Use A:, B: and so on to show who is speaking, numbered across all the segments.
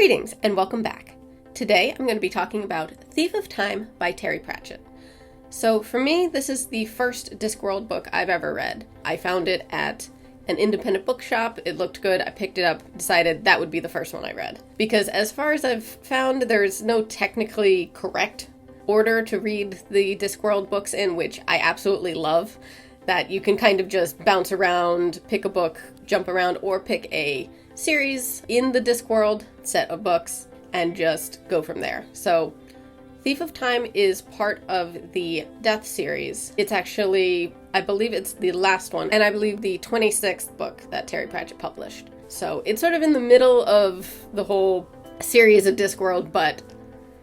A: Greetings and welcome back. Today I'm going to be talking about Thief of Time by Terry Pratchett. So for me, this is the first Discworld book I've ever read. I found it at an independent bookshop, it looked good, I picked it up, decided that would be the first one I read. Because as far as I've found, there's no technically correct order to read the Discworld books in, which I absolutely love. That you can kind of just bounce around, pick a book, jump around, or pick a series in the Discworld set of books and just go from there. So Thief of Time is part of the Death series. It's actually, I believe it's the last one, and I believe the 26th book that Terry Pratchett published. So it's sort of in the middle of the whole series of Discworld, but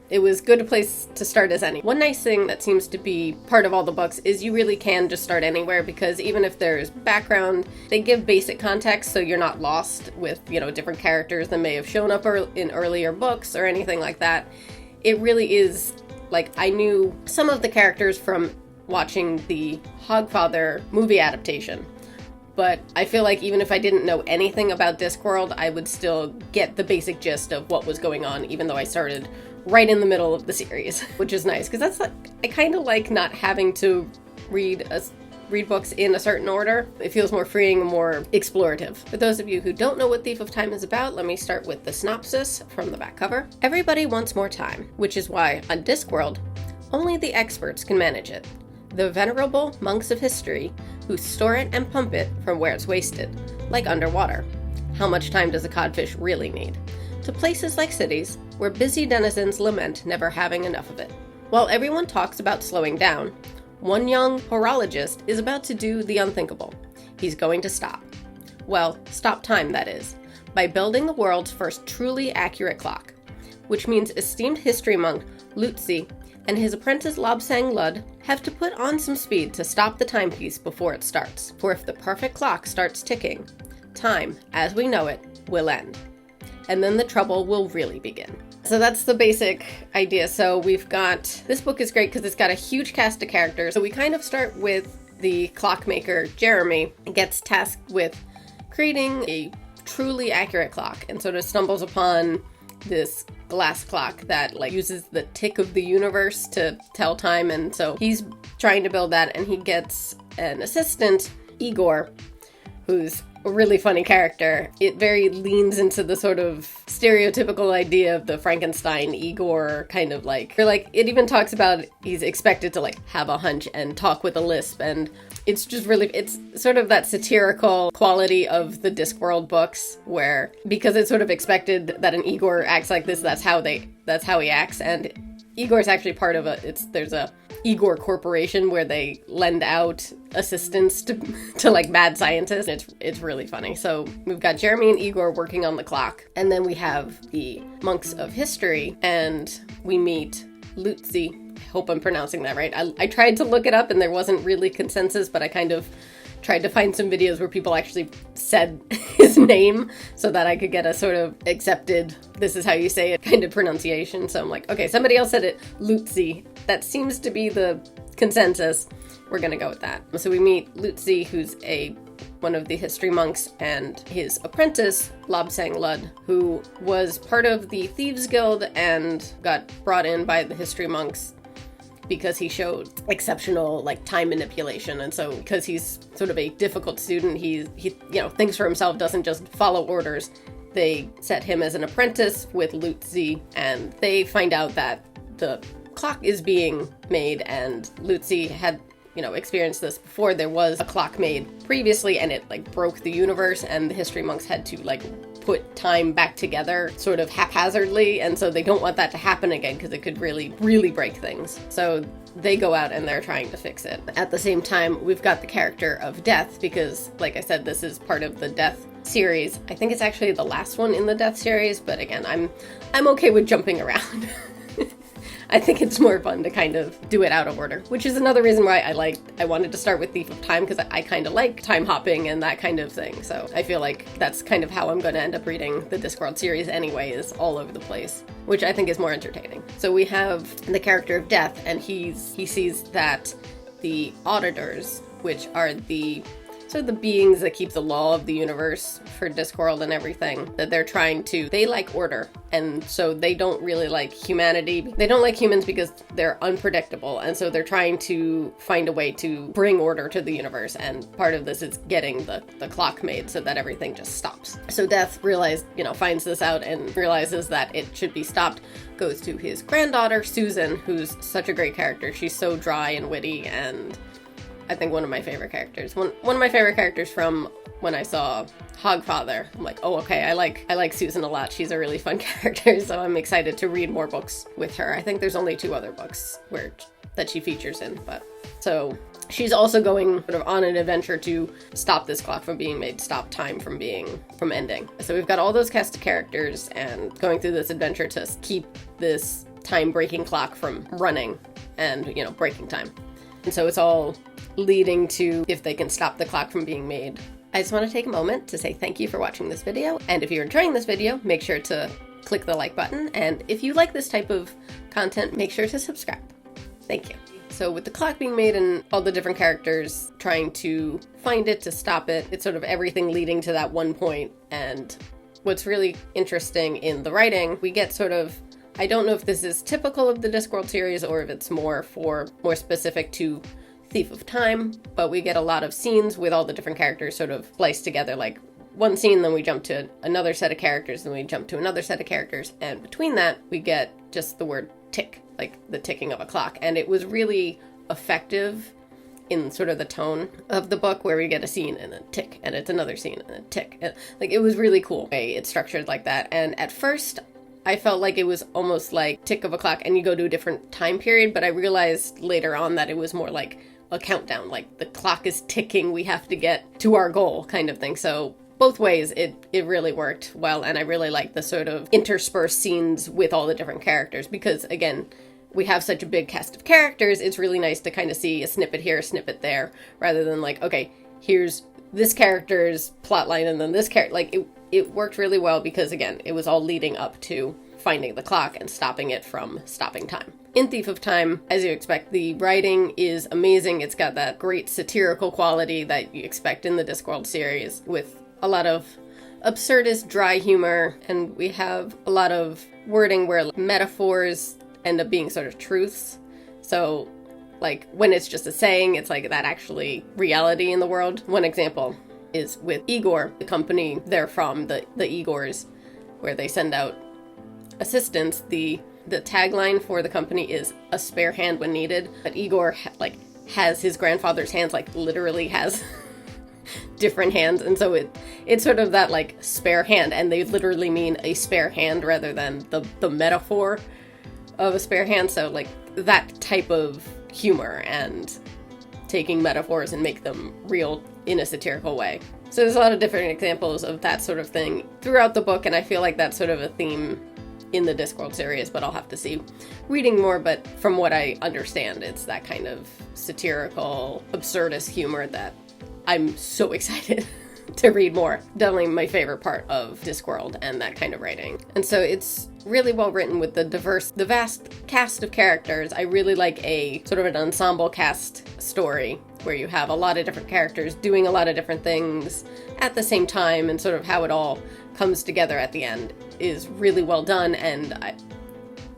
A: it was a good place to start as any. One nice thing that seems to be part of all the books is you really can just start anywhere, because even if there's background, they give basic context so you're not lost with, different characters that may have shown up in earlier books or anything like that. It really is, I knew some of the characters from watching the Hogfather movie adaptation, but I feel like even if I didn't know anything about Discworld, I would still get the basic gist of what was going on, even though I started right in the middle of the series, which is nice, because I kind of like not having to read books in a certain order. It feels more freeing and more explorative. For those of you who don't know what Thief of Time is about, let me start with the synopsis from the back cover. Everybody wants more time, which is why, on Discworld, only the experts can manage it. The venerable monks of history who store it and pump it from where it's wasted, like underwater. How much time does a codfish really need? To places like cities, where busy denizens lament never having enough of it. While everyone talks about slowing down, one young horologist is about to do the unthinkable. He's going to stop. Well, stop time, that is, by building the world's first truly accurate clock, which means esteemed history monk Lu-Tze and his apprentice Lu-Tze have to put on some speed to stop the timepiece before it starts. For if the perfect clock starts ticking, time, as we know it, will end. And then the trouble will really begin. So that's the basic idea. So this book is great because it's got a huge cast of characters. So we kind of start with the clockmaker, Jeremy, gets tasked with creating a truly accurate clock and sort of stumbles upon this glass clock that uses the tick of the universe to tell time. And so he's trying to build that, and he gets an assistant, Igor, who's a really funny character. It very leans into the sort of stereotypical idea of the Frankenstein Igor kind of it even talks about he's expected to have a hunch and talk with a lisp, and it's just really, it's sort of that satirical quality of the Discworld books where, because it's sort of expected that an Igor acts like this, that's how he acts, and Igor's actually part of there's a Igor Corporation where they lend out assistants to mad scientists. It's really funny. So we've got Jeremy and Igor working on the clock, and then we have the monks of history, and we meet Lu-Tze. I hope I'm pronouncing that right. I tried to look it up and there wasn't really consensus, but I kind of tried to find some videos where people actually said his name so that I could get a sort of accepted, this is how you say it kind of pronunciation. So I'm like, okay, somebody else said it, Lu-Tze. That seems to be the consensus. We're gonna go with that. So we meet Lu-Tze, who's one of the history monks, and his apprentice, Lu-Tze, who was part of the Thieves Guild and got brought in by the history monks because he showed exceptional time manipulation. And so because he's sort of a difficult student, he thinks for himself, doesn't just follow orders. They set him as an apprentice with Lu-Tze, and they find out that the clock is being made, and Lu-Tze had experienced this before. There was a clock made previously, and it broke the universe, and the history monks had to put time back together sort of haphazardly, and so they don't want that to happen again because it could really, really break things. So they go out and they're trying to fix it. At the same time, we've got the character of Death, because like I said, this is part of the Death series. I think it's actually the last one in the Death series, but again, I'm okay with jumping around. I think it's more fun to kind of do it out of order, which is another reason why I wanted to start with Thief of Time, because I kind of like time hopping and that kind of thing. So I feel like that's kind of how I'm going to end up reading the Discworld series anyway, is all over the place, which I think is more entertaining. So we have the character of Death, and he sees that the auditors, which are the sort of the beings that keep the law of the universe for Discworld and everything, that they like order, and so they don't really like humanity. They don't like humans because they're unpredictable, and so they're trying to find a way to bring order to the universe, and part of this is getting the clock made so that everything just stops. So Death finds this out and realizes that it should be stopped, goes to his granddaughter, Susan, who's such a great character. She's so dry and witty, and I think one of my favorite characters. One of my favorite characters from when I saw Hogfather. I'm like, oh, okay, I like Susan a lot. She's a really fun character, so I'm excited to read more books with her. I think there's only 2 other books that she features in, but so she's also going sort of on an adventure to stop this clock from being made, stop time from ending. So we've got all those cast of characters and going through this adventure to keep this time-breaking clock from running and, breaking time. And so it's all leading to if they can stop the clock from being made. I just want to take a moment to say thank you for watching this video. And if you're enjoying this video, make sure to click the like button. And if you like this type of content, make sure to subscribe. Thank you. So with the clock being made and all the different characters trying to find it, to stop it, it's sort of everything leading to that one point. And what's really interesting in the writing, we get sort of, I don't know if this is typical of the Discworld series or if it's more specific to Thief of Time, but we get a lot of scenes with all the different characters sort of spliced together, like one scene, then we jump to another set of characters, then we jump to another set of characters, and between that, we get just the word tick, like the ticking of a clock. And it was really effective in sort of the tone of the book, where we get a scene and a tick, and it's another scene and a tick. And, it was really cool the way it's structured like that. And at first, I felt like it was almost like tick of a clock and you go to a different time period, but I realized later on that it was more like a countdown, like the clock is ticking, we have to get to our goal kind of thing. So both ways, it really worked well, and I really like the sort of interspersed scenes with all the different characters, because again, we have such a big cast of characters, it's really nice to kind of see a snippet here, a snippet there, rather than like, okay, here's this character's plotline and then this character, like it worked really well because again, it was all leading up to finding the clock and stopping it from stopping time. In Thief of Time, as you expect, the writing is amazing. It's got that great satirical quality that you expect in the Discworld series, with a lot of absurdist, dry humor, and we have a lot of wording where metaphors end up being sort of truths. So, like, when it's just a saying, it's like that actually reality in the world. One example is with Igor, the company they're from, the Igors, where they send out assistance. The tagline for the company is a spare hand when needed, but Igor has his grandfather's hands, like literally has different hands, and so it's sort of that like spare hand, and they literally mean a spare hand rather than the metaphor of a spare hand. So like that type of humor and taking metaphors and make them real in a satirical way. So there's a lot of different examples of that sort of thing throughout the book, and I feel like that's sort of a theme in the Discworld series, but I'll have to see reading more. But from what I understand, it's that kind of satirical, absurdist humor that I'm so excited to read more. Definitely my favorite part of Discworld and that kind of writing. And so it's really well written with the vast cast of characters. I really like a sort of an ensemble cast story where you have a lot of different characters doing a lot of different things at the same time, and sort of how it all comes together at the end is really well done, and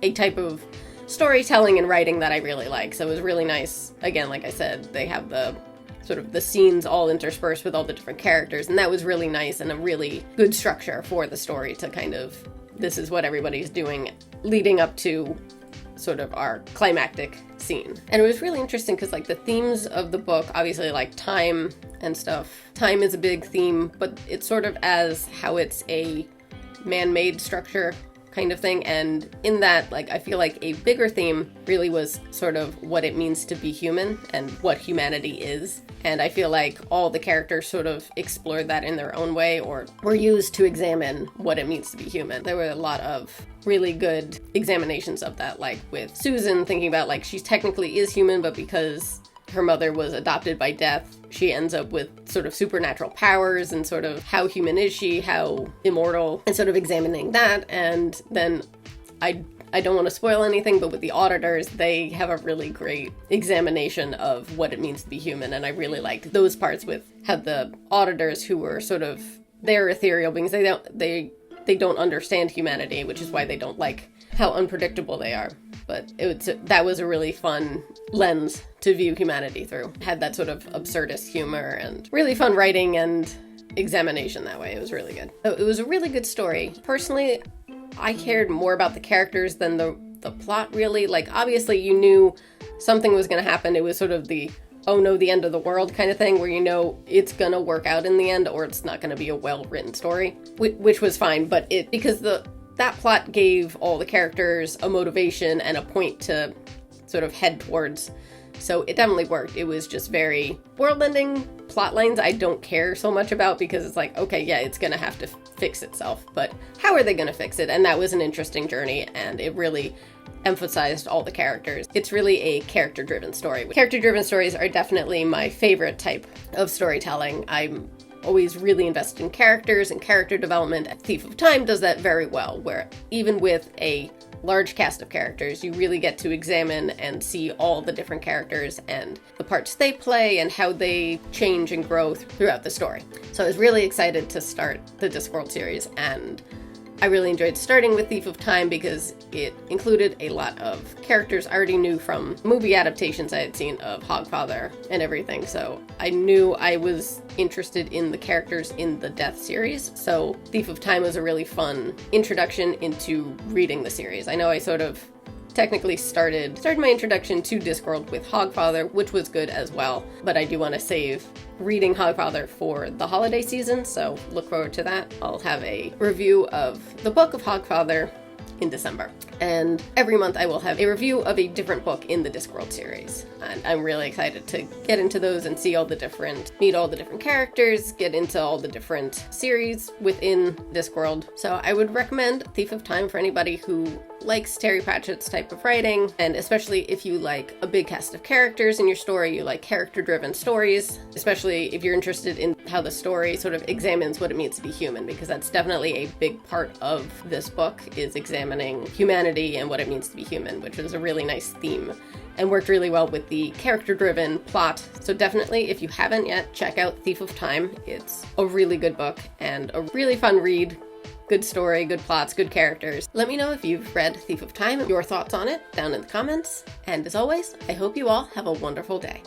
A: a type of storytelling and writing that I really like. So it was really nice. Again, like I said, they have the sort of the scenes all interspersed with all the different characters, and that was really nice and a really good structure for the story to kind of, this is what everybody's doing leading up to sort of our climactic scene. And it was really interesting because like the themes of the book, obviously like time and stuff. Time is a big theme, but it's sort of as how it's a man-made structure kind of thing. And in that, like, I feel like a bigger theme really was sort of what it means to be human and what humanity is. And I feel like all the characters sort of explored that in their own way, or were used to examine what it means to be human. There were a lot of really good examinations of that, like with Susan thinking about like she technically is human, but because her mother was adopted by Death, she ends up with sort of supernatural powers, and sort of how human is she, how immortal, and sort of examining that. And then I I don't want to spoil anything, but with the auditors, they have a really great examination of what it means to be human, and I really liked those parts with how the auditors, who were sort of, they're ethereal beings, they don't understand humanity, which is why they don't like how unpredictable they are. But that was a really fun lens to view humanity through. It had that sort of absurdist humor and really fun writing and examination that way. It was really good. So it was a really good story. Personally, I cared more about the characters than the plot, really. Like, obviously you knew something was going to happen. It was sort of the, oh no, the end of the world kind of thing, where you know it's going to work out in the end, or it's not going to be a well-written story, which was fine. But because that plot gave all the characters a motivation and a point to sort of head towards. So it definitely worked. It was just very world-ending plot lines I don't care so much about, because it's like, okay, yeah, it's gonna have to fix itself, but how are they gonna fix it? And that was an interesting journey, and it really emphasized all the characters. It's really a character-driven story. Character-driven stories are definitely my favorite type of storytelling. I'm always really invested in characters and character development. Thief of Time does that very well, where even with a large cast of characters, you really get to examine and see all the different characters and the parts they play and how they change and grow throughout the story. So I was really excited to start the Discworld series, and I really enjoyed starting with Thief of Time because it included a lot of characters I already knew from movie adaptations I had seen of Hogfather and everything, so I knew I was interested in the characters in the Death series, so Thief of Time was a really fun introduction into reading the series. I know I sort of technically started my introduction to Discworld with Hogfather, which was good as well, but I do want to save reading Hogfather for the holiday season, so look forward to that. I'll have a review of the book of Hogfather in December. And every month I will have a review of a different book in the Discworld series. And I'm really excited to get into those and see meet all the different characters, get into all the different series within Discworld. So I would recommend Thief of Time for anybody who likes Terry Pratchett's type of writing, and especially if you like a big cast of characters in your story, you like character-driven stories, especially if you're interested in how the story sort of examines what it means to be human, because that's definitely a big part of this book, is examining humanity and what it means to be human, which is a really nice theme and worked really well with the character-driven plot. So definitely, if you haven't yet, check out Thief of Time. It's a really good book and a really fun read. Good story, good plots, good characters. Let me know if you've read Thief of Time, your thoughts on it down in the comments. And as always, I hope you all have a wonderful day.